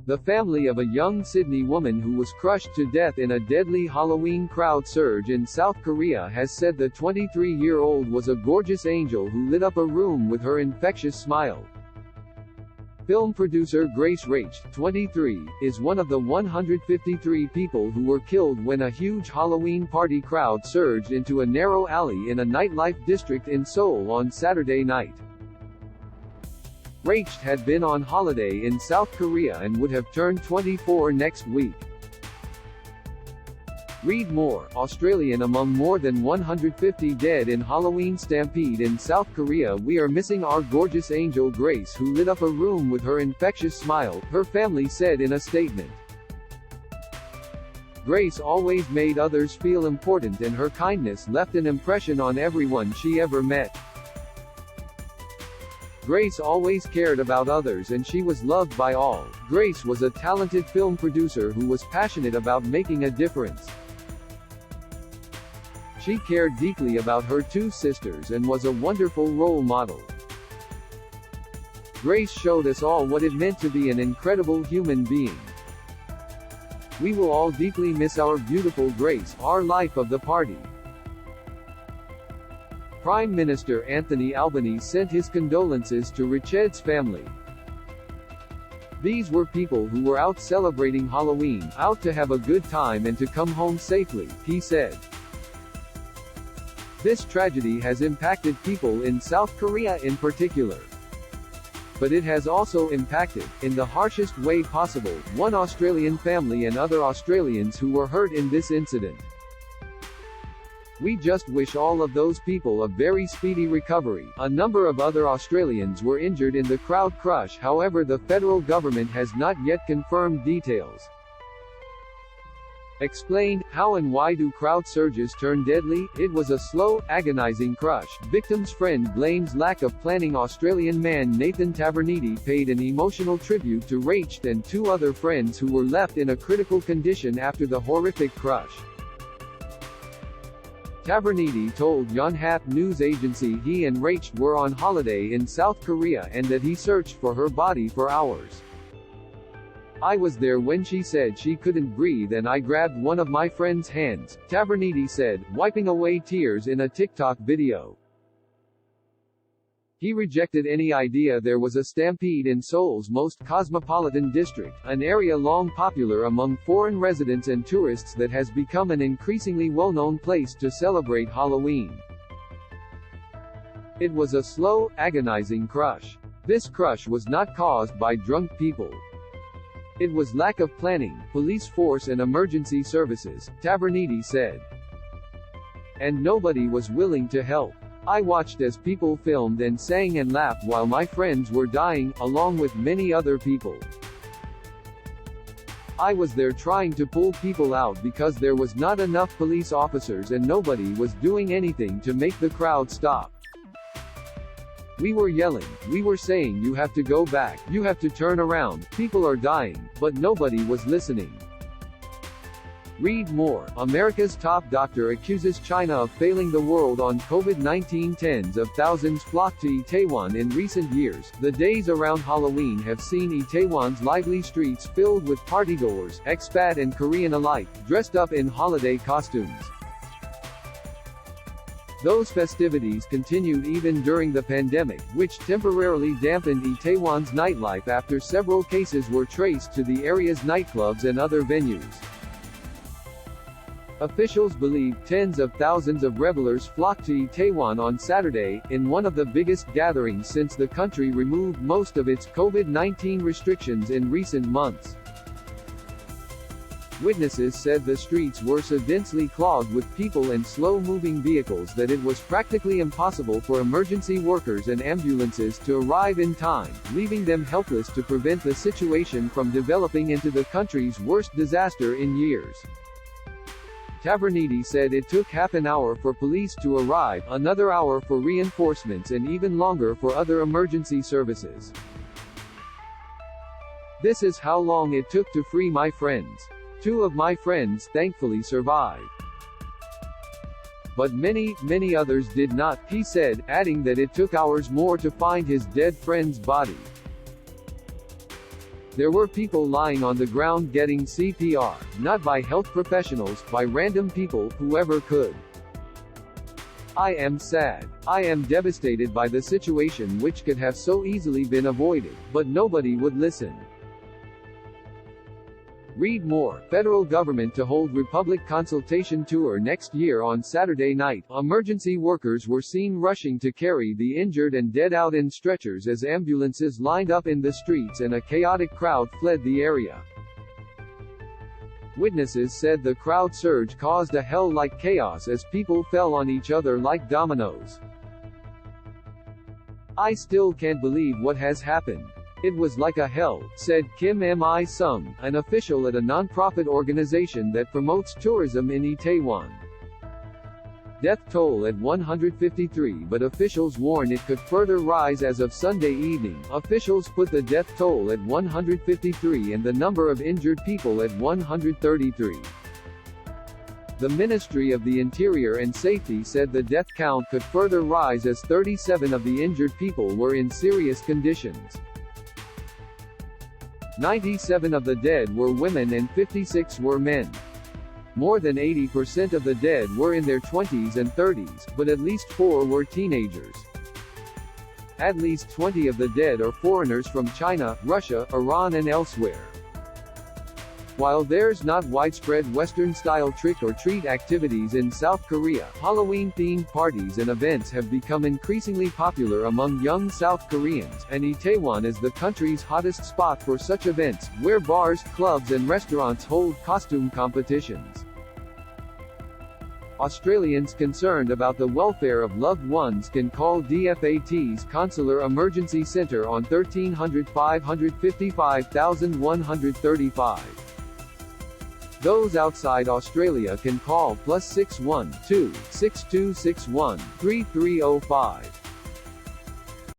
The family of a young Sydney woman who was crushed to death in a deadly Halloween crowd surge in South Korea has said the 23-year-old was a gorgeous angel who lit up a room with her infectious smile. Film producer Grace Rached, 23, is one of the 153 people who were killed when a huge Halloween party crowd surged into a narrow alley in a nightlife district in Seoul on Saturday night. Rached had been on holiday in South Korea and would have turned 24 next week. Read more. Australian among more than 150 dead in Halloween stampede in South Korea. We are missing our gorgeous angel Grace, who lit up a room with her infectious smile, her family said in a statement. Grace always made others feel important and her kindness left an impression on everyone she ever met. Grace always cared about others and she was loved by all. Grace was a talented film producer who was passionate about making a difference. She cared deeply about her two sisters and was a wonderful role model. Grace showed us all what it meant to be an incredible human being. We will all deeply miss our beautiful Grace, our life of the party. Prime Minister Anthony Albanese sent his condolences to Rachd's family. These were people who were out celebrating Halloween, out to have a good time and to come home safely, he said. This tragedy has impacted people in South Korea in particular. But it has also impacted, in the harshest way possible, one Australian family and other Australians who were hurt in this incident. We just wish all of those people a very speedy recovery. A number of other Australians were injured in the crowd crush, however the federal government has not yet confirmed details. Explained, how and why do crowd surges turn deadly? It was a slow, agonizing crush. Victim's friend blames lack of planning. Australian man Nathan Taverniti paid an emotional tribute to Rached and two other friends who were left in a critical condition after the horrific crush. Taverniti told Yonhap news agency he and Rached were on holiday in South Korea and that he searched for her body for hours. I was there when she said she couldn't breathe and I grabbed one of my friend's hands, Taverniti said, wiping away tears in a TikTok video. He rejected any idea there was a stampede in Seoul's most cosmopolitan district, an area long popular among foreign residents and tourists that has become an increasingly well-known place to celebrate Halloween. It was a slow, agonizing crush. This crush was not caused by drunk people. It was lack of planning, police force and emergency services, Taverniti said. And nobody was willing to help. I watched as people filmed and sang and laughed while my friends were dying, along with many other people. I was there trying to pull people out because there was not enough police officers and nobody was doing anything to make the crowd stop. We were yelling, we were saying you have to go back, you have to turn around, people are dying, but nobody was listening. Read more. America's top doctor accuses China of failing the world on COVID-19. Tens of thousands flocked to Itaewon in recent years. The days around Halloween have seen Itaewon's lively streets filled with partygoers, expat and Korean alike, dressed up in holiday costumes. Those festivities continued even during the pandemic, which temporarily dampened Itaewon's nightlife after several cases were traced to the area's nightclubs and other venues. Officials believe tens of thousands of revelers flocked to Itaewon on Saturday, in one of the biggest gatherings since the country removed most of its COVID-19 restrictions in recent months. Witnesses said the streets were so densely clogged with people and slow-moving vehicles that it was practically impossible for emergency workers and ambulances to arrive in time, leaving them helpless to prevent the situation from developing into the country's worst disaster in years. Taverniti said it took half an hour for police to arrive, another hour for reinforcements and even longer for other emergency services. This is how long it took to free my friends. Two of my friends, thankfully, survived. But many others did not, he said, adding that it took hours more to find his dead friend's body. There were people lying on the ground getting CPR, not by health professionals, by random people, whoever could. I am sad. I am devastated by the situation which could have so easily been avoided, but nobody would listen. Read more. Federal government to hold Republic consultation tour next year on Saturday night. Emergency workers were seen rushing to carry the injured and dead out in stretchers as ambulances lined up in the streets and a chaotic crowd fled the area. Witnesses said the crowd surge caused a hell-like chaos as people fell on each other like dominoes. I still can't believe what has happened. It was like a hell, said Kim Mi-sung, an official at a non-profit organization that promotes tourism in Itaewon. Death toll at 153, but officials warn it could further rise as of Sunday evening. Officials put the death toll at 153 and the number of injured people at 133. The Ministry of the Interior and Safety said the death count could further rise as 37 of the injured people were in serious conditions. 97 of the dead were women and 56 were men. More than 80% of the dead were in their 20s and 30s, but at least 4 were teenagers. At least 20 of the dead are foreigners from China, Russia, Iran and elsewhere. While there's not widespread Western-style trick-or-treat activities in South Korea, Halloween-themed parties and events have become increasingly popular among young South Koreans, and Itaewon is the country's hottest spot for such events, where bars, clubs and restaurants hold costume competitions. Australians concerned about the welfare of loved ones can call DFAT's Consular Emergency Centre on 1300 555 135. Those outside Australia can call +61 2 6261 3305.